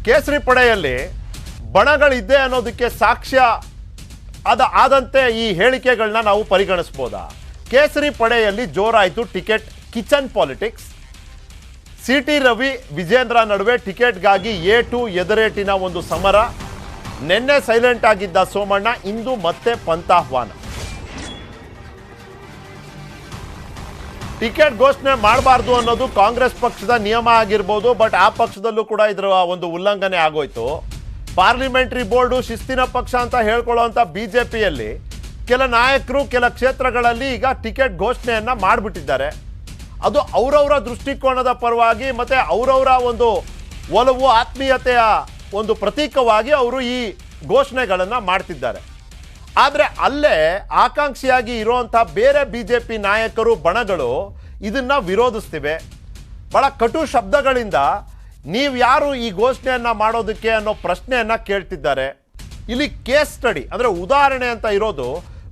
ಕೇಸರಿ ಪಡೆಯಲ್ಲಿ ಬಣಗಳಿದ್ದೆ ಅನ್ನೋದಕ್ಕೆ ಸಾಕ್ಷ್ಯ ಆದಂತೆ ಈ ಹೇಳಿಕೆಗಳನ್ನ ನಾವು ಪರಿಗಣಿಸಬಹುದಾ? ಕೇಸರಿ ಪಡೆಯಲ್ಲಿ ಜೋರಾಯಿತು ticket kitchen politics. CT Ravi Vijayendra ನಡುವೆ ಟಿಕೆಟ್ಗಾಗಿ A2 ಎದುರೇಟಿನ ಒಂದು ಸಮರ. ನಿನ್ನೆ ಸೈಲೆಂಟ್ ಆಗಿದ್ದ ಸೋಮಣ್ಣ ಇಂದು ಮತ್ತೆ ಪಂಥಾಹ್ವಾನ. ಟಿಕೆಟ್ ಘೋಷಣೆ ಮಾಡಬಾರ್ದು ಅನ್ನೋದು ಕಾಂಗ್ರೆಸ್ ಪಕ್ಷದ ನಿಯಮ ಆಗಿರ್ಬೋದು, ಬಟ್ ಆ ಪಕ್ಷದಲ್ಲೂ ಕೂಡ ಇದರ ಒಂದು ಉಲ್ಲಂಘನೆ ಆಗೋಯ್ತು. ಪಾರ್ಲಿಮೆಂಟರಿ ಬೋರ್ಡು ಶಿಸ್ತಿನ ಪಕ್ಷ ಅಂತ ಹೇಳ್ಕೊಳ್ಳುವಂಥ ಬಿಜೆಪಿಯಲ್ಲಿ ಕೆಲ ನಾಯಕರು ಕೆಲ ಕ್ಷೇತ್ರಗಳಲ್ಲಿ ಈಗ ಟಿಕೆಟ್ ಘೋಷಣೆಯನ್ನ ಮಾಡಿಬಿಟ್ಟಿದ್ದಾರೆ. ಅದು ಅವರವರ ದೃಷ್ಟಿಕೋನದ ಪರವಾಗಿ ಮತ್ತೆ ಅವರವರ ಒಂದು ಒಲವು ಆತ್ಮೀಯತೆಯ ಒಂದು ಪ್ರತೀಕವಾಗಿ ಅವರು ಈ ಘೋಷಣೆಗಳನ್ನು ಮಾಡ್ತಿದ್ದಾರೆ. ಆದರೆ ಅಲ್ಲೇ ಆಕಾಂಕ್ಷಿಯಾಗಿ ಇರುವಂಥ ಬೇರೆ ಬಿಜೆಪಿ ನಾಯಕರು ಬಣಗಳು ಇದನ್ನ ವಿರೋಧಿಸ್ತಿವೆ. ಬಹಳ ಕಟು ಶಬ್ದಗಳಿಂದ ನೀವು ಯಾರು ಈ ಘೋಷಣೆಯನ್ನ ಮಾಡೋದಕ್ಕೆ ಅನ್ನೋ ಪ್ರಶ್ನೆಯನ್ನ ಕೇಳ್ತಿದ್ದಾರೆ. ಇಲ್ಲಿ ಕೇಸ್ ಸ್ಟಡಿ ಅಂದ್ರೆ ಉದಾಹರಣೆ ಅಂತ ಇರೋದು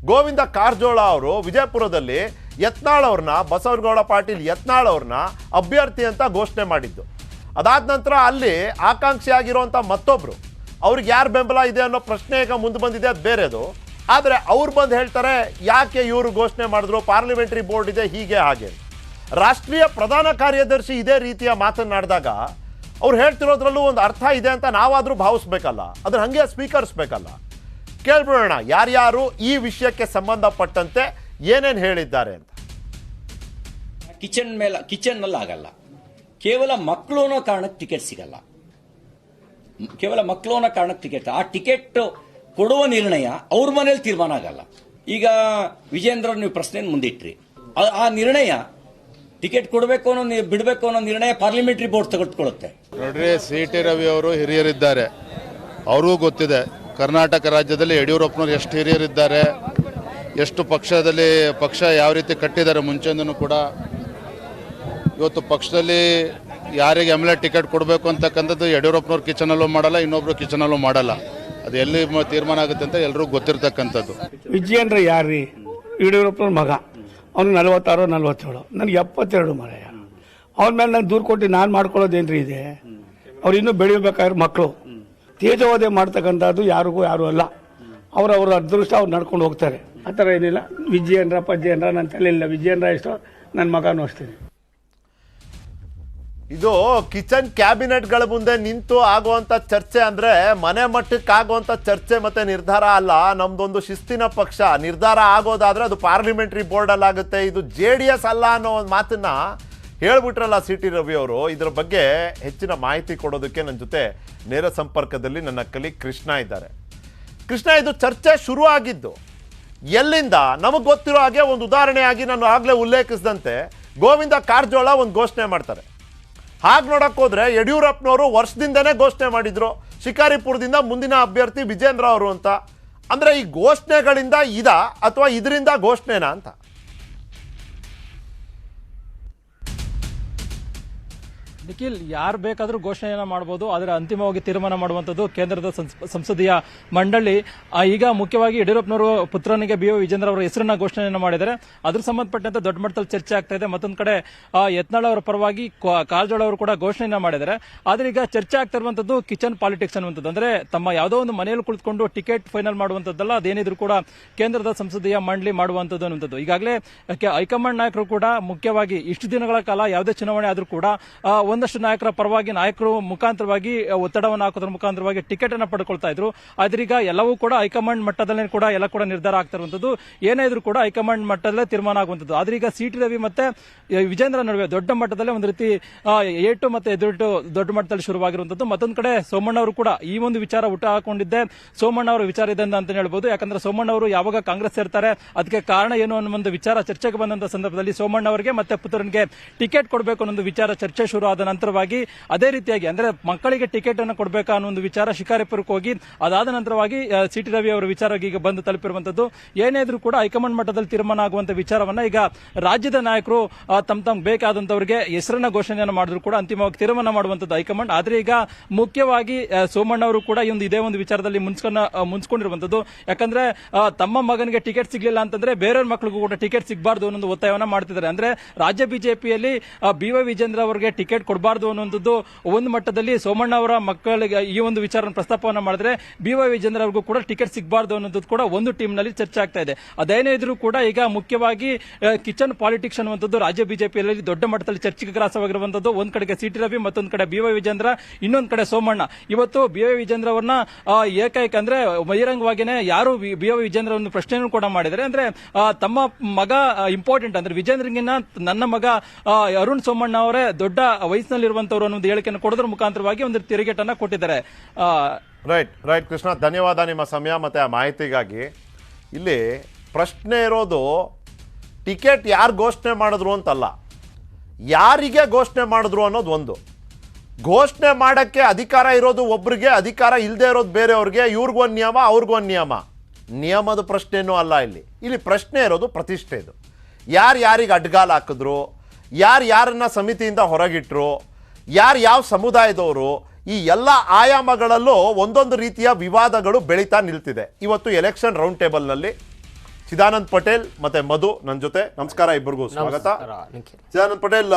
ಗೋವಿಂದ ಕಾರಜೋಳ ಅವರು ವಿಜಯಪುರದಲ್ಲಿ ಯತ್ನಾಳ್ ಅವ್ರನ್ನ, ಬಸವನಗೌಡ ಪಾಟೀಲ್ ಯತ್ನಾಳ್ ಅವ್ರನ್ನ ಅಭ್ಯರ್ಥಿ ಅಂತ ಘೋಷಣೆ ಮಾಡಿದ್ದು. ಅದಾದ ನಂತರ ಅಲ್ಲಿ ಆಕಾಂಕ್ಷಿಯಾಗಿರುವಂಥ ಮತ್ತೊಬ್ರು ಅವ್ರಿಗೆ ಯಾರು ಬೆಂಬಲ ಇದೆ ಅನ್ನೋ ಪ್ರಶ್ನೆ ಈಗ ಮುಂದೆ ಬಂದಿದೆ, ಅದು ಬೇರೆದು. ಆದರೆ ಅವ್ರು ಬಂದು ಹೇಳ್ತಾರೆ ಯಾಕೆ ಇವರು ಘೋಷಣೆ ಮಾಡಿದ್ರು, ಪಾರ್ಲಿಮೆಂಟರಿ ಬೋರ್ಡ್ ಇದೆ ಹೀಗೆ ಹಾಗೆ. ರಾಷ್ಟ್ರೀಯ ಪ್ರಧಾನ ಕಾರ್ಯದರ್ಶಿ ಇದೇ ರೀತಿಯ ಮಾತನ್ನಾಡಿದಾಗ ಅವ್ರು ಹೇಳ್ತಿರೋದ್ರಲ್ಲೂ ಒಂದು ಅರ್ಥ ಇದೆ ಅಂತ ನಾವಾದರೂ ಭಾವಿಸ್ಬೇಕಲ್ಲ, ಅದನ್ನ ಹಂಗೆ ಸ್ವೀಕರಿಸ್ಬೇಕಲ್ಲ. ಕೇಳ್ಬಿಡೋಣ ಯಾರ್ಯಾರು ಈ ವಿಷಯಕ್ಕೆ ಸಂಬಂಧಪಟ್ಟಂತೆ ಏನೇನು ಹೇಳಿದ್ದಾರೆ ಅಂತ. ಕಿಚನ್ ನಲ್ಲಿ ಆಗಲ್ಲ, ಕೇವಲ ಮಕ್ಕಳು ಅನ್ನೋ ಕಾರಣಕ್ಕೆ ಟಿಕೆಟ್ ಸಿಗಲ್ಲ. ಕೇವಲ ಮಕ್ಕಳು ಅನ್ನೋ ಕಾರಣಕ್ಕೆ ಟಿಕೆಟ್, ಆ ಟಿಕೆಟ್ ಕೊಡುವ ನಿರ್ಣಯ ಅವ್ರ ಮನೇಲಿ ತೀರ್ಮಾನ ಆಗಲ್ಲ. ಈಗ ವಿಜೇಂದ್ರ ನೀವು ಪ್ರಶ್ನೆ ಮುಂದಿಟ್ರಿ, ಆ ನಿರ್ಣಯ ಟಿಕೆಟ್ ಕೊಡಬೇಕು ಅನ್ನೋ ಬಿಡಬೇಕು ಅನ್ನೋ ನಿರ್ಣಯ ಪಾರ್ಲಿಮೆಂಟರಿ ಬೋರ್ಡ್ ತೆಗೆದುಕೊಳ್ಳುತ್ತೆ. ನೋಡ್ರಿ, ಸಿ.ಟಿ. ರವಿ ಅವರು ಹಿರಿಯರಿದ್ದಾರೆ, ಅವ್ರಿಗೂ ಗೊತ್ತಿದೆ ಕರ್ನಾಟಕ ರಾಜ್ಯದಲ್ಲಿ ಯಡಿಯೂರಪ್ಪನವ್ರು ಎಷ್ಟು ಹಿರಿಯರಿದ್ದಾರೆ, ಎಷ್ಟು ಪಕ್ಷ ಯಾವ ರೀತಿ ಕಟ್ಟಿದ್ದಾರೆ ಮುಂಚೆಂದೂ ಕೂಡ. ಇವತ್ತು ಪಕ್ಷದಲ್ಲಿ ಯಾರಿಗೆ ಎಮ್.ಎಲ್.ಎ. ಟಿಕೆಟ್ ಕೊಡಬೇಕು ಅಂತಕ್ಕಂಥದ್ದು ಯಡಿಯೂರಪ್ಪನವ್ರು ಕಿಚನಲ್ಲೂ ಮಾಡಲ್ಲ, ಇನ್ನೊಬ್ರು ಕಿಚನಲ್ಲೂ ಮಾಡಲ್ಲ. ಅದು ಎಲ್ಲಿ ತೀರ್ಮಾನ ಆಗುತ್ತೆ ಅಂತ ಎಲ್ರಿಗೂ ಗೊತ್ತಿರ್ತಕ್ಕಂಥದ್ದು. ವಿಜಯೇಂದ್ರ ಯಾರ್ರಿ? ಯಡಿಯೂರಪ್ಪನವ್ರ ಮಗ, ಅವ್ನು 46 47, ನನಗೆ 72 ಮರಯ್ಯ. ಅವ್ರ ಮೇಲೆ ನಾನು ದೂರು ಕೊಟ್ಟು ನಾನು ಮಾಡ್ಕೊಳ್ಳೋದೇನ್ರಿ ಇದೆ? ಅವ್ರು ಇನ್ನೂ ಬೆಳಿಬೇಕಾದ್ರೆ ಮಕ್ಕಳು ತೇಜೋವಧೆ ಮಾಡ್ತಕ್ಕಂಥದ್ದು ಯಾರಿಗೂ ಯಾರು ಅಲ್ಲ. ಅವ್ರ ಅದೃಷ್ಟ ಅವ್ರು ನಡ್ಕೊಂಡು ಹೋಗ್ತಾರೆ. ಆ ಥರ ಏನಿಲ್ಲ. ವಿಜಯೇಂದ್ರ ಪಜೇಂದ್ರ ನನ್ನ ತಲೆಯಿಲ್ಲ. ವಿಜಯೇಂದ್ರ ಎಷ್ಟೋ, ನನ್ನ ಮಗನೂ ಅಷ್ಟೇ. ಇದು ಕಿಚನ್ ಕ್ಯಾಬಿನೆಟ್ಗಳ ಮುಂದೆ ನಿಂತು ಆಗುವಂಥ ಚರ್ಚೆ ಅಂದರೆ ಮನೆ ಮಟ್ಟಕ್ಕೆ ಆಗುವಂಥ ಚರ್ಚೆ ಮತ್ತು ನಿರ್ಧಾರ ಅಲ್ಲ. ನಮ್ದೊಂದು ಶಿಸ್ತಿನ ಪಕ್ಷ, ನಿರ್ಧಾರ ಆಗೋದಾದರೆ ಅದು ಪಾರ್ಲಿಮೆಂಟರಿ ಬೋರ್ಡಲ್ಲಾಗುತ್ತೆ. ಇದು JDS ಅಲ್ಲ ಅನ್ನೋ ಒಂದು ಮಾತನ್ನು ಹೇಳ್ಬಿಟ್ರಲ್ಲ ಸಿ.ಟಿ. ರವಿ ಅವರು. ಇದರ ಬಗ್ಗೆ ಹೆಚ್ಚಿನ ಮಾಹಿತಿ ಕೊಡೋದಕ್ಕೆ ನನ್ನ ಜೊತೆ ನೇರ ಸಂಪರ್ಕದಲ್ಲಿ ನನ್ನ ಕಲೀಗ್ ಕೃಷ್ಣ ಇದ್ದಾರೆ. ಕೃಷ್ಣ, ಇದು ಚರ್ಚೆ ಶುರು ಆಗಿದ್ದು ಎಲ್ಲಿಂದ? ನಮಗೆ ಗೊತ್ತಿರೋ ಹಾಗೆ ಒಂದು ಉದಾಹರಣೆಯಾಗಿ ನಾನು ಆಗಲೇ ಉಲ್ಲೇಖಿಸಿದಂತೆ ಗೋವಿಂದ ಕಾರಜೋಳ ಒಂದು ಘೋಷಣೆ ಮಾಡ್ತಾರೆ. ಹಾಗೆ ನೋಡಕ್ ಹೋದ್ರೆ ಯಡಿಯೂರಪ್ಪನವರು ವರ್ಷದಿಂದನೇ ಘೋಷಣೆ ಮಾಡಿದ್ರು ಶಿಕಾರಿಪುರದಿಂದ ಮುಂದಿನ ಅಭ್ಯರ್ಥಿ ವಿಜೇಂದ್ರ ಅವರು ಅಂತ. ಅಂದ್ರೆ ಈ ಘೋಷಣೆಗಳಿಂದ ಅಥವಾ ಇದರಿಂದ ಘೋಷಣೆನಾ ಅಂತ? ನಿಖಿಲ್, ಯಾರು ಬೇಕಾದರೂ ಘೋಷಣೆಯನ್ನ ಮಾಡಬಹುದು, ಆದರೆ ಅಂತಿಮವಾಗಿ ತೀರ್ಮಾನ ಮಾಡುವಂಥದ್ದು ಕೇಂದ್ರದ ಸಂಸದೀಯ ಮಂಡಳಿ. ಈಗ ಮುಖ್ಯವಾಗಿ ಯಡಿಯೂರಪ್ಪನವರು ಪುತ್ರನಿಗೆ BY ವಿಜೇಂದ್ರ ಅವರ ಹೆಸರನ್ನ ಘೋಷಣೆಯನ್ನ ಮಾಡಿದ್ದಾರೆ. ಅದ್ರ ಸಂಬಂಧಪಟ್ಟಂತೆ ದೊಡ್ಡ ಮಟ್ಟದಲ್ಲಿ ಚರ್ಚೆ ಆಗ್ತಾ ಇದೆ. ಮತ್ತೊಂದು ಕಡೆ ಯತ್ನಾಳ್ ಅವರ ಪರವಾಗಿ ಕಾರಜೋಳ ಅವರು ಕೂಡ ಘೋಷಣೆಯನ್ನ ಮಾಡಿದ್ದಾರೆ. ಆದ್ರೆ ಈಗ ಚರ್ಚೆ ಆಗ್ತಾ ಇರುವಂತದ್ದು ಕಿಚನ್ ಪಾಲಿಟಿಕ್ಸ್ ಅನ್ನುವಂಥದ್ದು. ಅಂದ್ರೆ ತಮ್ಮ ಯಾವುದೋ ಒಂದು ಮನೆಯಲ್ಲಿ ಕುಳಿತುಕೊಂಡು ಟಿಕೆಟ್ ಫೈನಲ್ ಮಾಡುವಂತದ್ದಲ್ಲ, ಅದೇನಿದ್ರು ಕೂಡ ಕೇಂದ್ರದ ಸಂಸದೀಯ ಮಂಡಳಿ ಮಾಡುವಂಥದ್ದು ಅನ್ನುವಂಥದ್ದು. ಈಗಾಗಲೇ ಹೈಕಮಾಂಡ್ ನಾಯಕರು ಕೂಡ ಮುಖ್ಯವಾಗಿ ಇಷ್ಟು ದಿನಗಳ ಕಾಲ ಯಾವುದೇ ಚುನಾವಣೆ ಆದ್ರೂ ಕೂಡ ಒಂದಷ್ಟು ನಾಯಕರ ಪರವಾಗಿ ನಾಯಕರು ಮುಖಾಂತರವಾಗಿ ಒತ್ತಡವನ್ನು ಹಾಕೋದ್ರ ಮುಖಾಂತರವಾಗಿ ಟಿಕೆಟ್ ಅನ್ನು ಪಡ್ಕೊಳ್ತಾ ಇದ್ರು. ಆದ್ರೀಗ ಎಲ್ಲವೂ ಕೂಡ ಹೈಕಮಾಂಡ್ ಮಟ್ಟದಲ್ಲೇ ಕೂಡ ಎಲ್ಲ ಕೂಡ ನಿರ್ಧಾರ ಆಗ್ತಾ ಇರುವಂತದ್ದು. ಏನೇ ಇದ್ರೂ ಕೂಡ ಹೈಕಮಾಂಡ್ ಮಟ್ಟದಲ್ಲೇ ತೀರ್ಮಾನ ಆಗುವಂತದ್ದು. ಆದ್ರೀಗ ಸಿ.ಟಿ. ರವಿ ಮತ್ತೆ ವಿಜೇಂದ್ರ ನಡುವೆ ದೊಡ್ಡ ಮಟ್ಟದಲ್ಲೇ ಒಂದು ರೀತಿ A2 ಮತ್ತೆ ಎದುರಿಟ್ಟು ದೊಡ್ಡ ಮಟ್ಟದಲ್ಲಿ ಶುರುವಾಗಿರುವಂತದ್ದು. ಮತ್ತೊಂದು ಕಡೆ ಸೋಮಣ್ಣ ಅವರು ಕೂಡ ಈ ಒಂದು ವಿಚಾರ ಹುಟ್ಟು ಹಾಕೊಂಡಿದ್ದೆ ಸೋಮಣ್ಣ ಅವರ ವಿಚಾರ ಇದೆ ಅಂತ ಹೇಳ್ಬೋದು. ಯಾಕಂದ್ರೆ ಸೋಮಣ್ಣ ಅವರು ಯಾವಾಗ ಕಾಂಗ್ರೆಸ್ ಸೇರ್ತಾರೆ ಅದಕ್ಕೆ ಕಾರಣ ಏನು ಅನ್ನೋ ಒಂದು ವಿಚಾರ ಚರ್ಚೆಗೆ ಬಂದಂತ ಸಂದರ್ಭದಲ್ಲಿ ಸೋಮಣ್ಣ ಅವರಿಗೆ ಮತ್ತೆ ಪುತ್ರನಿಗೆ ಟಿಕೆಟ್ ಕೊಡಬೇಕು ಅನ್ನೋ ವಿಚಾರ ಚರ್ಚೆ ಶುರು ಆದ ನಂತರವಾಗಿ ಅದೇ ರೀತಿಯಾಗಿ ಅಂದ್ರೆ ಮಕ್ಕಳಿಗೆ ಟಿಕೆಟ್ ಅನ್ನು ಕೊಡಬೇಕಾ ಅನ್ನೋ ಒಂದು ವಿಚಾರ ಶಿಕಾರಿಪುರಕ್ಕೆ ಹೋಗಿ ಅದಾದ ನಂತರವಾಗಿ ಸಿ.ಟಿ. ರವಿ ಅವರ ವಿಚಾರ ಈಗ ಬಂದು ತಲುಪಿರುವಂತದ್ದು. ಏನೇ ಇದ್ರೂ ಕೂಡ ಹೈಕಮಾಂಡ್ ಮಟ್ಟದಲ್ಲಿ ತೀರ್ಮಾನ ಆಗುವಂತ ವಿಚಾರವನ್ನ ಈಗ ರಾಜ್ಯದ ನಾಯಕರು ತಮ್ಮ ಬೇಕಾದಂತವರಿಗೆ ಹೆಸರನ್ನ ಘೋಷಣೆಯನ್ನು ಮಾಡಿದ್ರು ಕೂಡ ಅಂತಿಮವಾಗಿ ತೀರ್ಮಾನ ಮಾಡುವಂತದ್ದು ಹೈಕಮಾಂಡ್. ಆದ್ರೆ ಈಗ ಮುಖ್ಯವಾಗಿ ಸೋಮಣ್ಣ ಅವರು ಕೂಡ ಇದೇ ಒಂದು ವಿಚಾರದಲ್ಲಿ ಮುನ್ಸ್ಕೊಂಡಿರುವಂತದ್ದು. ಯಾಕಂದ್ರೆ ತಮ್ಮ ಮಗನಿಗೆ ಟಿಕೆಟ್ ಸಿಗ್ಲಿಲ್ಲ ಅಂತಂದ್ರೆ ಬೇರೆಯವ್ರ ಮಕ್ಕಳಿಗೂ ಕೂಡ ಟಿಕೆಟ್ ಸಿಗಬಾರ್ದು ಅನ್ನೋ ಒತ್ತಾಯವನ್ನ ಮಾಡ್ತಿದ್ದಾರೆ. ಅಂದ್ರೆ ರಾಜ್ಯ ಬಿಜೆಪಿಯಲ್ಲಿ BY ವಿಜೇಂದ್ರ ಅವರಿಗೆ ಟಿಕೆಟ್ ಕೊಡಬಾರ್ದು ಅನ್ನುವಂಥದ್ದು ಒಂದು ಮಟ್ಟದಲ್ಲಿ ಸೋಮಣ್ಣ ಅವರ ಮಕ್ಕಳಿಗೆ ಈ ಒಂದು ವಿಚಾರ ಪ್ರಸ್ತಾಪವನ್ನು ಮಾಡಿದ್ರೆ BY ವಿಜೇಂದ್ರ ಅವ್ರಿಗೂ ಕೂಡ ಟಿಕೆಟ್ ಸಿಗಬಾರ್ದು ಅನ್ನೋದು ಕೂಡ ಒಂದು ಟೀಮ್ ನಲ್ಲಿ ಚರ್ಚೆ ಆಗ್ತಾ ಇದೆ. ಅದೇನೇ ಇದ್ರೂ ಕೂಡ ಈಗ ಮುಖ್ಯವಾಗಿ ಕಿಚನ್ ಪಾಲಿಟಿಕ್ಸ್ ಅನ್ನುವಂಥದ್ದು ರಾಜ್ಯ ಬಿಜೆಪಿಯಲ್ಲಿ ದೊಡ್ಡ ಮಟ್ಟದಲ್ಲಿ ಚರ್ಚೆಗೆ ಗ್ರಾಸವಾಗಿರುವಂತದ್ದು. ಒಂದ್ ಕಡೆಗೆ CT ರವಿ, ಮತ್ತೊಂದ್ ಕಡೆ BY ವಿಜೇಂದ್ರ, ಇನ್ನೊಂದ್ ಕಡೆ ಸೋಮಣ್ಣ. ಇವತ್ತು BY ವಿಜೇಂದ್ರ ಅವರನ್ನ ಏಕೈಕ ಅಂದ್ರೆ ಬಹಿರಂಗವಾಗಿನೇ ಯಾರು BY ವಿಜೇಂದ್ರ ಒಂದು ಪ್ರಶ್ನೆಯನ್ನು ಕೂಡ ಮಾಡಿದ್ದಾರೆ. ಅಂದ್ರೆ ತಮ್ಮ ಮಗ ಇಂಪಾರ್ಟೆಂಟ್ ಅಂದ್ರೆ ವಿಜೇಂದ್ರಗಿನ್ನ ನನ್ನ ಮಗ ಅರುಣ್ ಸೋಮಣ್ಣ ಅವರೇ ದೊಡ್ಡ ವಯಸ್ಸಿನಲ್ಲಿರುವಂತವ್ರು ಅನ್ನೋ ಹೇಳಿಕೆಯನ್ನು ಕೊಡೋದ್ರ ಮುಖಾಂತರವಾಗಿ ಒಂದು ತಿರುಗೇಟನ್ನ ಕೊಟ್ಟಿದ್ದಾರೆ. ರೈಟ್ ಕೃಷ್ಣ, ಧನ್ಯವಾದ ನಿಮ್ಮ ಸಮಯ ಮತ್ತೆ ಆ ಮಾಹಿತಿಗಾಗಿ. ಇಲ್ಲಿ ಪ್ರಶ್ನೆ ಇರೋದು ಟಿಕೆಟ್ ಯಾರು ಘೋಷಣೆ ಮಾಡಿದ್ರು ಅಂತಲ್ಲ, ಯಾರಿಗೆ ಘೋಷಣೆ ಮಾಡಿದ್ರು ಅನ್ನೋದು ಒಂದು. ಘೋಷಣೆ ಮಾಡೋಕ್ಕೆ ಅಧಿಕಾರ ಇರೋದು ಒಬ್ರಿಗೆ, ಅಧಿಕಾರ ಇಲ್ಲದೆ ಇರೋದು ಬೇರೆಯವ್ರಿಗೆ. ಇವ್ರಿಗೊಂದು ನಿಯಮ, ಅವ್ರಿಗೊಂದು ನಿಯಮ. ನಿಯಮದ ಪ್ರಶ್ನೆನೂ ಅಲ್ಲ ಇಲ್ಲಿ ಪ್ರಶ್ನೆ ಇರೋದು ಪ್ರತಿಷ್ಠೆದು. ಯಾರಿಗೆ ಅಡ್ಗಾಲ ಹಾಕಿದ್ರು, ಯಾರನ್ನ ಸಮಿತಿಯಿಂದ ಹೊರಗಿಟ್ರು, ಯಾವ ಸಮುದಾಯದವರು, ಈ ಎಲ್ಲ ಆಯಾಮಗಳಲ್ಲೂ ಒಂದೊಂದು ರೀತಿಯ ವಿವಾದಗಳು ಬೆಳೀತಾ ನಿಲ್ತಿದೆ. ಇವತ್ತು ಎಲೆಕ್ಷನ್ ರೌಂಡ್ ಟೇಬಲ್ನಲ್ಲಿ ಚಿದಾನಂದ್ ಪಟೇಲ್ ಮತ್ತೆ ಮಧು ನನ್ನ ಜೊತೆ. ನಮಸ್ಕಾರ ಇಬ್ಬರಿಗೂ, ಸ್ವಾಗತ. ಚಿದಾನಂದ್ ಪಟೇಲ್,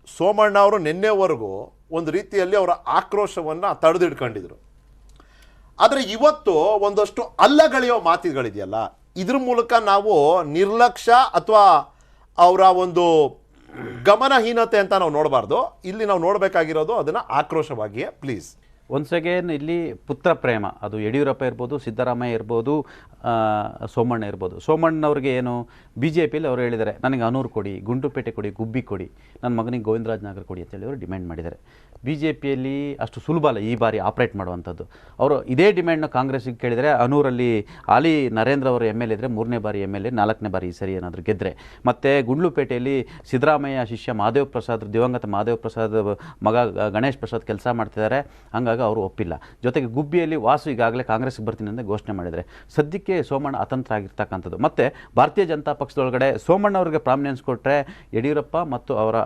ಸೋಮಣ್ಣ ಅವರು ನಿನ್ನೆವರೆಗೂ ಒಂದು ರೀತಿಯಲ್ಲಿ ಅವರ ಆಕ್ರೋಶವನ್ನು ತಡೆದಿಟ್ಕೊಂಡಿದ್ರು. ಆದರೆ ಇವತ್ತು ಒಂದಷ್ಟು ಅಲ್ಲಗಳೆಯೋ ಮಾತುಗಳಿದೆಯಲ್ಲ, ಇದ್ರ ಮೂಲಕ ನಾವು ನಿರ್ಲಕ್ಷ್ಯ ಅಥವಾ ಅವರ ಒಂದು ಗಮನಹೀನತೆ ಅಂತ ನಾವು ನೋಡಬಾರ್ದು. ಇಲ್ಲಿ ನಾವು ನೋಡಬೇಕಾಗಿರೋದು ಅದನ್ನು ಆಕ್ರೋಶವಾಗಿಯೇ. ಪ್ಲೀಸ್. ಒನ್ಸ್ ಅಗೇನ್ ಇಲ್ಲಿ ಪುತ್ರ ಪ್ರೇಮ, ಅದು ಯಡಿಯೂರಪ್ಪ ಇರ್ಬೋದು, ಸಿದ್ದರಾಮಯ್ಯ ಇರ್ಬೋದು, ಸೋಮಣ್ಣ ಇರ್ಬೋದು. ಸೋಮಣ್ಣವ್ರಿಗೆ ಏನು BJPಯಲ್ಲಿ ಅವರು ಹೇಳಿದ್ದಾರೆ, ನನಗೆ ಅನೂರು ಕೊಡಿ, ಗುಂಡ್ಲುಪೇಟೆ ಕೊಡಿ, ಗುಬ್ಬಿ ಕೊಡಿ, ನನ್ನ ಮಗನಿಗೆ ಗೋವಿಂದರಾಜ್ ನಗರ ಕೊಡಿ ಅಂತೇಳಿ ಅವರು ಡಿಮ್ಯಾಂಡ್ ಮಾಡಿದ್ದಾರೆ. BJPಯಲ್ಲಿ ಅಷ್ಟು ಸುಲಭ ಅಲ್ಲ ಈ ಬಾರಿ ಆಪ್ರೇಟ್ ಮಾಡುವಂಥದ್ದು. ಅವರು ಇದೇ ಡಿಮ್ಯಾಂಡ್ನ ಕಾಂಗ್ರೆಸ್ಗೆ ಕೇಳಿದರೆ, ಅನೂರಲ್ಲಿ ಹಾಲಿ ನರೇಂದ್ರ ಅವರು MLA ಇದ್ದರೆ 3ನೇ ಬಾರಿ MLA, 4ನೇ ಬಾರಿ ಈ ಸರಿ ಏನಾದರೂ ಗೆದ್ದರೆ. ಮತ್ತು ಗುಂಡ್ಲುಪೇಟೆಯಲ್ಲಿ ಸಿದ್ದರಾಮಯ್ಯ ಶಿಷ್ಯ ಮಹಾದೇವ್ ಪ್ರಸಾದ್, ದಿವಂಗತ ಮಹಾದೇವ್ ಪ್ರಸಾದ್ ಮಗ ಗಣೇಶ್ ಪ್ರಸಾದ್ ಕೆಲಸ ಮಾಡ್ತಿದ್ದಾರೆ, ಹಂಗಾಗಿ ಅವರು ಒಪ್ಪಿಲ್ಲ. ಜೊತೆಗೆ ಗುಬ್ಬಿಯಲ್ಲಿ ವಾಸು ಈಗಾಗಲೇ ಕಾಂಗ್ರೆಸ್ಗೆ ಬರ್ತೀನಿ ಅಂತ ಘೋಷಣೆ ಮಾಡಿದರೆ. ಸದ್ಯಕ್ಕೆ ಸೋಮಣ್ಣ ಅತಂತ್ರ ಆಗಿರ್ತಕ್ಕಂಥದ್ದು. ಮತ್ತು ಭಾರತೀಯ ಜನತಾ ಪಕ್ಷದೊಳಗಡೆ ಸೋಮಣ್ಣ ಅವರಿಗೆ ಪ್ರಾಮಿನೆನ್ಸ್ ಕೊಟ್ಟರೆ ಯಡಿಯೂರಪ್ಪ ಮತ್ತು ಅವರ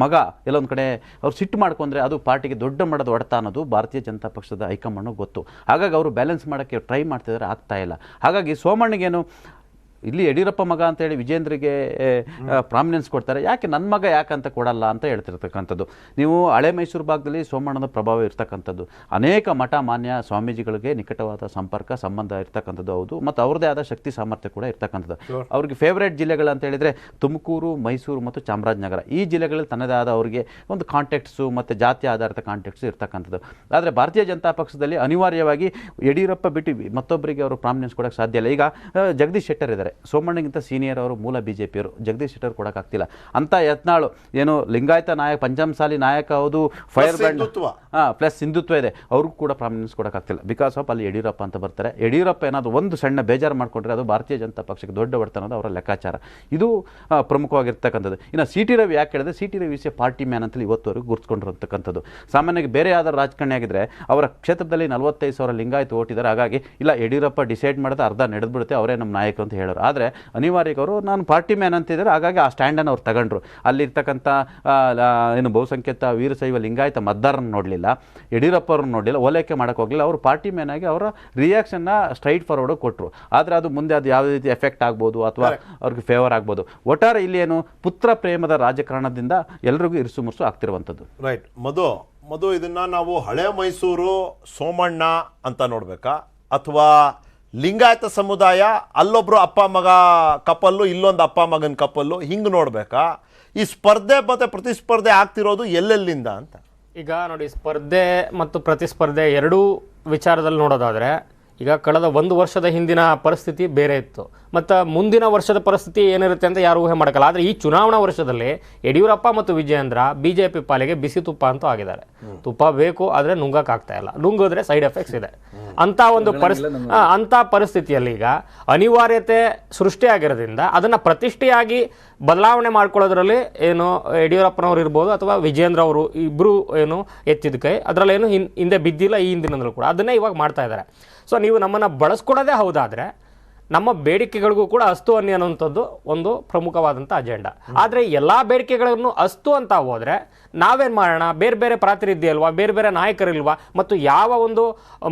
ಮಗ ಎಲ್ಲೊಂದು ಕಡೆ ಅವ್ರು ಸಿಟ್ಟು ಮಾಡ್ಕೊಂಡ್ರೆ ಅದು ಪಾರ್ಟಿಗೆ ದೊಡ್ಡ ಮಟ್ಟದ ಹೊಡೆತ ಅನ್ನೋದು ಭಾರತೀಯ ಜನತಾ ಪಕ್ಷದ ಹೈಕಮಾಂಡ್ ಗೊತ್ತು. ಹಾಗಾಗಿ ಅವರು ಬ್ಯಾಲೆನ್ಸ್ ಮಾಡೋಕ್ಕೆ ಟ್ರೈ ಮಾಡ್ತಿದ್ದಾರೆ, ಆಗ್ತಾ ಇಲ್ಲ. ಹಾಗಾಗಿ ಸೋಮಣ್ಣಗೇನು ಇಲ್ಲಿ ಯಡಿಯೂರಪ್ಪ ಮಗ ಅಂತೇಳಿ ವಿಜೇಂದ್ರಿಗೆ ಪ್ರಾಮಿನೆನ್ಸ್ ಕೊಡ್ತಾರೆ, ಯಾಕೆ ನನ್ನ ಮಗ ಯಾಕಂತ ಕೊಡಲ್ಲ ಅಂತ ಹೇಳ್ತಿರ್ತಕ್ಕಂಥದ್ದು. ನೀವು ಹಳೆ ಮೈಸೂರು ಭಾಗದಲ್ಲಿ ಸೋಮಣ್ಣನ ಪ್ರಭಾವ ಇರ್ತಕ್ಕಂಥದ್ದು. ಅನೇಕ ಮಠ ಮಾನ್ಯ ಸ್ವಾಮೀಜಿಗಳಿಗೆ ನಿಕಟವಾದ ಸಂಬಂಧ ಇರ್ತಕ್ಕಂಥದ್ದು ಹೌದು, ಮತ್ತು ಅವ್ರದ್ದೇ ಆದ ಶಕ್ತಿ ಸಾಮರ್ಥ್ಯ ಕೂಡ ಇರ್ತಕ್ಕಂಥದ್ದು. ಅವ್ರಿಗೆ ಫೇವ್ರೇಟ್ ಜಿಲ್ಲೆಗಳು ಅಂತ ಹೇಳಿದರೆ ತುಮಕೂರು, ಮೈಸೂರು ಮತ್ತು ಚಾಮರಾಜನಗರ. ಈ ಜಿಲ್ಲೆಗಳಲ್ಲಿ ತನ್ನದೇ ಆದ ಅವರಿಗೆ ಒಂದು ಕಾಂಟ್ಯಾಕ್ಟ್ಸು ಮತ್ತು ಜಾತಿ ಆಧಾರಿತ ಕಾಂಟ್ಯಾಕ್ಟ್ಸು ಇರ್ತಕ್ಕಂಥದ್ದು. ಆದರೆ ಭಾರತೀಯ ಜನತಾ ಪಕ್ಷದಲ್ಲಿ ಅನಿವಾರ್ಯವಾಗಿ ಯಡಿಯೂರಪ್ಪ ಬಿಟ್ಟು ಮತ್ತೊಬ್ಬರಿಗೆ ಅವರು ಪ್ರಾಮಿನೆನ್ಸ್ ಕೊಡೋಕ್ಕೆ ಸಾಧ್ಯ ಇಲ್ಲ. ಈಗ ಜಗದೀಶ್ ಶೆಟ್ಟರ್ ಇದ್ದಾರೆ, ಸೋಮಣ್ಣಗಿಂತ ಸೀನಿಯರ್ ಅವರು, ಮೂಲ BJPಯವರು. ಜಗದೀಶ್ ಶೆಟ್ಟರ್ ಕೊಡೋಕ್ಕಾಗ್ತಿಲ್ಲ. ಅಂಥ ಯತ್ನಾಳು ಏನು ಲಿಂಗಾಯತ ನಾಯಕ, ಪಂಚಮಸಾಲಿ ನಾಯಕ ಹೌದು, ಫೈರ್ ಬ್ರ್ಯಾಂಡ್ ಪ್ಲಸ್ ಹಿಂದುತ್ವ ಇದೆ, ಅವ್ರಿಗೂ ಕೂಡ ಪ್ರಾಮಿನೆನ್ಸ್ ಕೊಡೋಕ್ಕಾಗ್ತಿಲ್ಲ. ಬಿಕಾಸ್ ಆಫ್ ಅಲ್ಲಿ ಯಡಿಯೂರಪ್ಪ ಅಂತ ಬರ್ತಾರೆ. ಯಡಿಯೂರಪ್ಪ ಏನಾದರೂ ಒಂದು ಸಣ್ಣ ಬೇಜಾರು ಮಾಡಿಕೊಂಡ್ರೆ ಅದು ಭಾರತೀಯ ಜನತಾ ಪಕ್ಷಕ್ಕೆ ದೊಡ್ಡ ಹೊಡೆತ ಅನ್ನೋದು ಅವರ ಲೆಕ್ಕಾಚಾರ. ಇದು ಪ್ರಮುಖವಾಗಿರ್ತಕ್ಕಂಥದ್ದು. ಇನ್ನು CT ರವಿ ಯಾಕೆ ಹೇಳಿದ್ರೆ, CT ರವಿ ಪಾರ್ಟಿ ಮ್ಯಾನ್ ಅಂತೇಳಿ ಇವತ್ತುವರೆಗೂ ಗುರುತಿಸ್ಕೊಂಡಿರ್ತಕ್ಕಂಥದ್ದು. ಸಾಮಾನ್ಯವಾಗಿ ಬೇರೆ ಯಾವ್ದಾರು ರಾಜಕಾರಣಿ ಆಗಿದ್ರೆ ಅವರ ಕ್ಷೇತ್ರದಲ್ಲಿ 45,000 ಲಿಂಗಾಯತ ಓಟಿದ್ದಾರೆ. ಹಾಗಾಗಿ ಇಲ್ಲ ಯಡಿಯೂರಪ್ಪ ಡಿಸೈಡ್ ಮಾಡಿದ್ರೆ ಅರ್ಧ ನಡೆದ್ಬಿಡುತ್ತೆ, ಅವರೇ ನಮ್ಮ ನಾಯಕರು ಅಂತ ಹೇಳೋರು. ಆದರೆ ಅನಿವಾರ್ಯಕ್ಕೆ ಅವರು ನಾನು ಪಾರ್ಟಿ ಮ್ಯಾನ್ ಅಂತಿದ್ದಾರೆ, ಹಾಗಾಗಿ ಆ ಸ್ಟ್ಯಾಂಡನ್ನು ಅವ್ರು ತಗೊಂಡ್ರು. ಅಲ್ಲಿರ್ತಕ್ಕಂಥ ಏನು ಬಹುಸಂಖ್ಯಾತ ವೀರಶೈವ ಲಿಂಗಾಯತ ಮತದಾರರನ್ನು ನೋಡಲಿಲ್ಲ, ಯಡಿಯೂರಪ್ಪ ಅವ್ರನ್ನ ನೋಡಲಿಲ್ಲ, ಓಲೈಕೆ ಮಾಡೋಕ್ಕೆ ಹೋಗಲಿಲ್ಲ. ಅವರು ಪಾರ್ಟಿ ಮ್ಯಾನ್ ಆಗಿ ಅವರ ರಿಯಾಕ್ಷನ್ನ ಸ್ಟ್ರೈಟ್ ಫಾರ್ವರ್ಡ್ ಕೊಟ್ಟರು. ಆದರೆ ಅದು ಮುಂದೆ ಅದು ಯಾವುದೇ ರೀತಿ ಎಫೆಕ್ಟ್ ಆಗ್ಬೋದು ಅಥವಾ ಅವ್ರಿಗೆ ಫೇವರ್ ಆಗ್ಬೋದು. ಒಟ್ಟಾರೆ ಇಲ್ಲಿ ಏನು ಪುತ್ರ ಪ್ರೇಮದ ರಾಜಕಾರಣದಿಂದ ಎಲ್ರಿಗೂ ಇರಿಸು ಮುರ್ಸು ಆಗ್ತಿರುವಂಥದ್ದು. ರೈಟ್. ಮಧು, ಇದನ್ನ ನಾವು ಹಳೆ ಮೈಸೂರು ಸೋಮಣ್ಣ ಅಂತ ನೋಡ್ಬೇಕಾ, ಅಥವಾ ಲಿಂಗಾಯತ ಸಮುದಾಯ ಅಲ್ಲೊಬ್ರು ಅಪ್ಪ ಮಗ ಕಪಲ್ಲು, ಇಲ್ಲೊಂದು ಅಪ್ಪ ಮಗನ ಕಪಲ್ಲು, ಹಿಂಗೆ ನೋಡ್ಬೇಕಾ? ಈ ಸ್ಪರ್ಧೆ ಮತ್ತೆ ಪ್ರತಿಸ್ಪರ್ಧೆ ಆಗ್ತಿರೋದು ಎಲ್ಲೆಲ್ಲಿಂದ ಅಂತ? ಈಗ ನೋಡಿ, ಸ್ಪರ್ಧೆ ಮತ್ತು ಪ್ರತಿಸ್ಪರ್ಧೆ ಎರಡೂ ವಿಚಾರದಲ್ಲಿ ನೋಡೋದಾದರೆ, ಈಗ ಕಳೆದ 1 ವರ್ಷದ ಹಿಂದಿನ ಪರಿಸ್ಥಿತಿ ಬೇರೆ ಇತ್ತು, ಮತ್ತು ಮುಂದಿನ ವರ್ಷದ ಪರಿಸ್ಥಿತಿ ಏನಿರುತ್ತೆ ಅಂತ ಯಾರು ಊಹೆ ಮಾಡೋಕ್ಕಲ್ಲ. ಆದರೆ ಈ ಚುನಾವಣಾ ವರ್ಷದಲ್ಲಿ ಯಡಿಯೂರಪ್ಪ ಮತ್ತು ವಿಜಯೇಂದ್ರ BJP ಪಾಲಿಗೆ ಬಿಸಿ ತುಪ್ಪ ಅಂತೂ ಆಗಿದ್ದಾರೆ. ತುಪ್ಪ ಬೇಕು, ಆದರೆ ನುಂಗಕ್ಕಾಗ್ತಾ ಇಲ್ಲ. ನುಂಗಿದ್ರೆ ಸೈಡ್ ಎಫೆಕ್ಟ್ಸ್ ಇದೆ. ಅಂಥ ಪರಿಸ್ಥಿತಿಯಲ್ಲಿ ಈಗ ಅನಿವಾರ್ಯತೆ ಸೃಷ್ಟಿಯಾಗಿರೋದ್ರಿಂದ ಅದನ್ನು ಪ್ರತಿಷ್ಠೆಯಾಗಿ ಬದಲಾವಣೆ ಮಾಡ್ಕೊಳ್ಳೋದ್ರಲ್ಲಿ ಏನು ಯಡಿಯೂರಪ್ಪನವ್ರು ಇರ್ಬೋದು ಅಥವಾ ವಿಜಯೇಂದ್ರ ಅವರು ಇಬ್ಬರು ಏನು ಎತ್ತಿದ ಕೈ ಅದರಲ್ಲೇನು ಹಿಂದೆ ಬಿದ್ದಿಲ್ಲ. ಈ ಹಿಂದಿನಲ್ಲೂ ಕೂಡ ಅದನ್ನೇ ಇವಾಗ ಮಾಡ್ತಾ ಇದ್ದಾರೆ. ಸೊ ನೀವು ನಮ್ಮನ್ನು ಬಳಸ್ಕೊಡೋದೇ ಹೌದಾದರೆ ನಮ್ಮ ಬೇಡಿಕೆಗಳಿಗೂ ಕೂಡ ಅಸ್ತು ಅನ್ನುವಂಥದ್ದು ಒಂದು ಪ್ರಮುಖವಾದಂಥ ಅಜೆಂಡಾ. ಆದರೆ ಎಲ್ಲ ಬೇಡಿಕೆಗಳನ್ನು ಅಸ್ತು ಅಂತ ಹೋದರೆ ನಾವೇನು ಮಾಡೋಣ, ಬೇರೆ ಬೇರೆ ಪ್ರಾತಿನಿಧ್ಯ ಇಲ್ವಾ, ಬೇರೆ ಬೇರೆ ನಾಯಕರಿಲ್ವಾ, ಮತ್ತು ಯಾವ ಒಂದು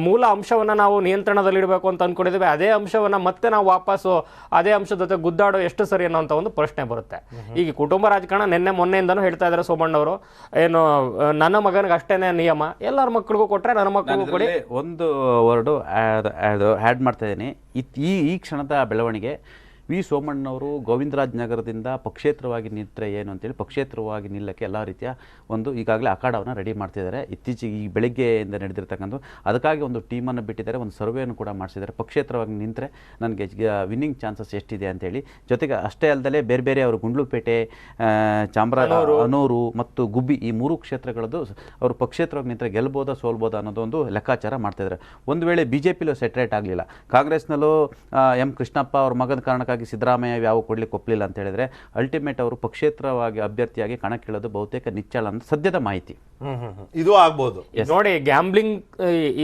ಮೂಲ ಅಂಶವನ್ನು ನಾವು ನಿಯಂತ್ರಣದಲ್ಲಿಡಬೇಕು ಅಂತ ಅಂದ್ಕೊಂಡಿದ್ದೇವೆ ಅದೇ ಅಂಶವನ್ನು ಮತ್ತೆ ನಾವು ವಾಪಸ್ಸು ಅದೇ ಅಂಶದ ಜೊತೆ ಗುದ್ದಾಡೋ ಎಷ್ಟು ಸರಿ ಅನ್ನೋಂಥ ಒಂದು ಪ್ರಶ್ನೆ ಬರುತ್ತೆ. ಈಗ ಕುಟುಂಬ ರಾಜಕಾರಣ ಮೊನ್ನೆಯಿಂದನೂ ಹೇಳ್ತಾ ಇದ್ದಾರೆ ಸೋಮಣ್ಣವರು, ಏನು ನನ್ನ ಮಗನಿಗೆ ಅಷ್ಟೇನೆ ನಿಯಮ, ಎಲ್ಲರ ಮಕ್ಕಳಿಗೂ ಕೊಟ್ಟರೆ ನನ್ನ ಮಕ್ಕಳಿಗೂ ಕೊಡಿ. ಒಂದು ವರ್ಡು ಆ್ಯಡ್ ಮಾಡ್ತಾ ಇದ್ದೀನಿ. ಈ ಕ್ಷಣದ ಬೆಳವಣಿಗೆ ವಿ ಸೋಮಣ್ಣವರು ಗೋವಿಂದರಾಜ್ ನಗರದಿಂದ ಪಕ್ಷೇತರವಾಗಿ ನಿಂತರೆ ಏನು ಅಂತೇಳಿ ಪಕ್ಷೇತರವಾಗಿ ನಿಲ್ಲಕ್ಕೆ ಎಲ್ಲ ರೀತಿಯ ಒಂದು ಈಗಾಗಲೇ ಅಖಾಡವನ್ನು ರೆಡಿ ಮಾಡ್ತಿದ್ದಾರೆ. ಇತ್ತೀಚೆಗೆ ಈ ಬೆಳಗ್ಗೆಯಿಂದ ನಡೆದಿರ್ತಕ್ಕಂಥ ಅದಕ್ಕಾಗಿ ಒಂದು ಟೀಮನ್ನು ಬಿಟ್ಟಿದ್ದಾರೆ, ಒಂದು ಸರ್ವೆಯನ್ನು ಕೂಡ ಮಾಡಿಸಿದ್ದಾರೆ. ಪಕ್ಷೇತರವಾಗಿ ನಿಂತರೆ ನನಗೆ ವಿನ್ನಿಂಗ್ ಚಾನ್ಸಸ್ ಎಷ್ಟಿದೆ ಅಂತೇಳಿ. ಜೊತೆಗೆ ಅಷ್ಟೇ ಅಲ್ಲದೆ ಬೇರೆ ಬೇರೆ ಅವರು ಗುಂಡ್ಲುಪೇಟೆ, ಅನೂರು ಮತ್ತು ಗುಬ್ಬಿ ಈ 3 ಕ್ಷೇತ್ರಗಳದ್ದು ಅವರು ಪಕ್ಷೇತರವಾಗಿ ನಿಂತರೆ ಗೆಲ್ಬೋದಾ ಸೋಲ್ಬೋದಾ ಅನ್ನೋದು ಒಂದು ಲೆಕ್ಕಾಚಾರ ಮಾಡ್ತಿದ್ದಾರೆ. ಒಂದು ವೇಳೆ BJPಲೂ ಸೆಟ್ರೇಟ್ ಆಗಲಿಲ್ಲ, ಕಾಂಗ್ರೆಸ್ನಲ್ಲೂ ಎಂ ಕೃಷ್ಣಪ್ಪ ಅವ್ರ ಮಗನ ಕಾರಣಕ್ಕಾಗಿ ಸಿದ್ದರಾಮಯ್ಯ ಯಾವ ಕೊಡ್ಲಿಕ್ಕೆ ಒಪ್ಪಲಿಲ್ಲ ಅಂತ ಹೇಳಿದ್ರೆ ಅಲ್ಟಿಮೇಟ್ ಅವರು ಪಕ್ಷೇತರವಾಗಿ ಅಭ್ಯರ್ಥಿಯಾಗಿ ಕಣಕ್ಕಿಳಿಯೋದು ಬಹುತೇಕ ನಿಚ್ಚಳ ಅಂತ ಸದ್ಯದ ಮಾಹಿತಿ. ಇದು ಆಗ್ಬೋದು. ನೋಡಿ, ಗ್ಯಾಮ್ಲಿಂಗ್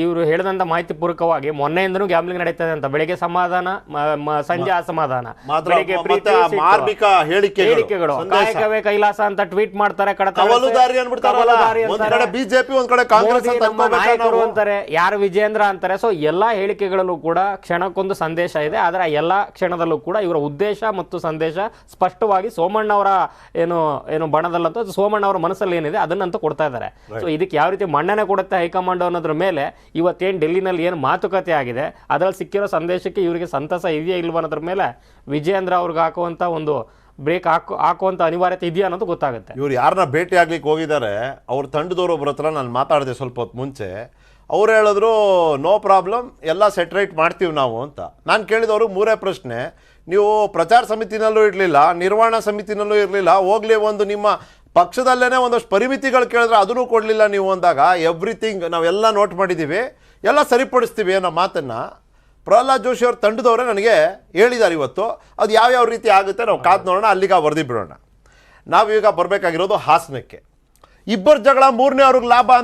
ಇವರು ಹೇಳಿದಂತ ಮಾಹಿತಿ ಪೂರ್ವಕವಾಗಿ ಮೊನ್ನೆಯಿಂದನೂ ಗ್ಯಾಮ್ಲಿಂಗ್ ನಡೀತದೆ ಅಂತ. ಬೆಳಿಗ್ಗೆ ಸಮಾಧಾನ, ಸಂಜೆ ಅಸಮಾಧಾನ, ಬೆಳಿಗ್ಗೆ ಪ್ರೀತಿ, ಮಾರ್ಮಿಕ ಹೇಳಿಕೆಗಳು, ಕಾಯಕವೇ ಕೈಲಾಸ ಅಂತ ಟ್ವೀಟ್ ಮಾಡ್ತಾರೆ, ಬಿಜೆಪಿ ಒಂದ್ ಕಡೆ ಕಾಂಗ್ರೆಸ್ ನಾಯಕರು ಅಂತಾರೆ, ಯಾರು ವಿಜೇಂದ್ರ ಅಂತಾರೆ. ಸೊ ಎಲ್ಲಾ ಹೇಳಿಕೆಗಳಲ್ಲೂ ಕೂಡ ಕ್ಷಣಕ್ಕೊಂದು ಸಂದೇಶ ಇದೆ. ಆದ್ರೆ ಎಲ್ಲಾ ಕ್ಷಣದಲ್ಲೂ ಕೂಡ ಇವರ ಉದ್ದೇಶ ಮತ್ತು ಸಂದೇಶ ಸ್ಪಷ್ಟವಾಗಿ ಸೋಮಣ್ಣವರ ಏನು ಬಣದಲ್ಲಂತೂ ಸೋಮಣ್ಣವರ ಮನಸ್ಸಲ್ಲಿ ಏನಿದೆ ಅದನ್ನಂತೂ ಕೊಡ್ತಾ ಇದ್ದಾರೆ. ಸೊ ಇದಕ್ಕೆ ಯಾವ ರೀತಿ ಮನ್ನಣೆ ಕೊಡುತ್ತೆ ಹೈಕಮಾಂಡ್ ಅನ್ನೋದ್ರ ಮೇಲೆ ಇವತ್ತೇನು ಡೆಲ್ಲಿನಲ್ಲಿ ಏನು ಮಾತುಕತೆ ಆಗಿದೆ ಅದರಲ್ಲಿ ಸಿಕ್ಕಿರೋ ಸಂದೇಶಕ್ಕೆ ಇವರಿಗೆ ಸಂತಸ ಇದೆಯಾ ಇಲ್ವಾ ಅನ್ನೋದ್ರ ಮೇಲೆ ವಿಜೇಂದ್ರ ಅವ್ರಿಗೆ ಹಾಕುವಂತ ಒಂದು ಬ್ರೇಕ್ ಹಾಕುವಂತ ಅನಿವಾರ್ಯತೆ ಇದೆಯಾ ಅನ್ನೋದು ಗೊತ್ತಾಗುತ್ತೆ. ಇವ್ರು ಯಾರನ್ನ ಭೇಟಿ ಆಗ್ಲಿಕ್ಕೆ ಹೋಗಿದ್ದಾರೆ, ಅವ್ರ ತಂಡದವರು ಒಬ್ಬರ ಹತ್ರ ನಾನು ಮಾತಾಡಿದೆ ಸ್ವಲ್ಪ ಹೊತ್ತು ಮುಂಚೆ. ಅವ್ರು ಹೇಳಿದ್ರು ನೋ ಪ್ರಾಬ್ಲಮ್, ಎಲ್ಲ ಸೆಟ್ರೇಟ್ ಮಾಡ್ತೀವಿ ನಾವು ಅಂತ. ನಾನು ಕೇಳಿದವರು 3 ಪ್ರಶ್ನೆ. ನೀವು ಪ್ರಚಾರ ಸಮಿತಿನಲ್ಲೂ ಇರಲಿಲ್ಲ, ನಿರ್ವಹಣಾ ಸಮಿತಿನಲ್ಲೂ ಇರಲಿಲ್ಲ, ಹೋಗ್ಲಿ ಒಂದು ನಿಮ್ಮ ಪಕ್ಷದಲ್ಲೇ ಒಂದಷ್ಟು ಪರಿಮಿತಿಗಳು ಕೇಳಿದ್ರೆ ಅದನ್ನು ಕೊಡಲಿಲ್ಲ ನೀವು ಅಂದಾಗ ಎವ್ರಿಥಿಂಗ್ ನಾವೆಲ್ಲ ನೋಟ್ ಮಾಡಿದ್ದೀವಿ, ಎಲ್ಲ ಸರಿಪಡಿಸ್ತೀವಿ ಅನ್ನೋ ಮಾತನ್ನು ಪ್ರಹ್ಲಾದ್ ಜೋಶಿ ಅವ್ರ ತಂಡದವರೇ ನನಗೆ ಹೇಳಿದ್ದಾರೆ ಇವತ್ತು. ಅದು ಯಾವ್ಯಾವ ರೀತಿ ಆಗುತ್ತೆ ನಾವು ಕಾದು ನೋಡೋಣ, ಅಲ್ಲಿಗೆ ವರದಿ ಬಿಡೋಣ. ನಾವೀಗ ಬರಬೇಕಾಗಿರೋದು ಹಾಸನಕ್ಕೆ. ಇಬ್ಬರ ಜಗಳ 3ನೇ ಅವ್ರಿಗೆ ಲಾಭ ಅಂತ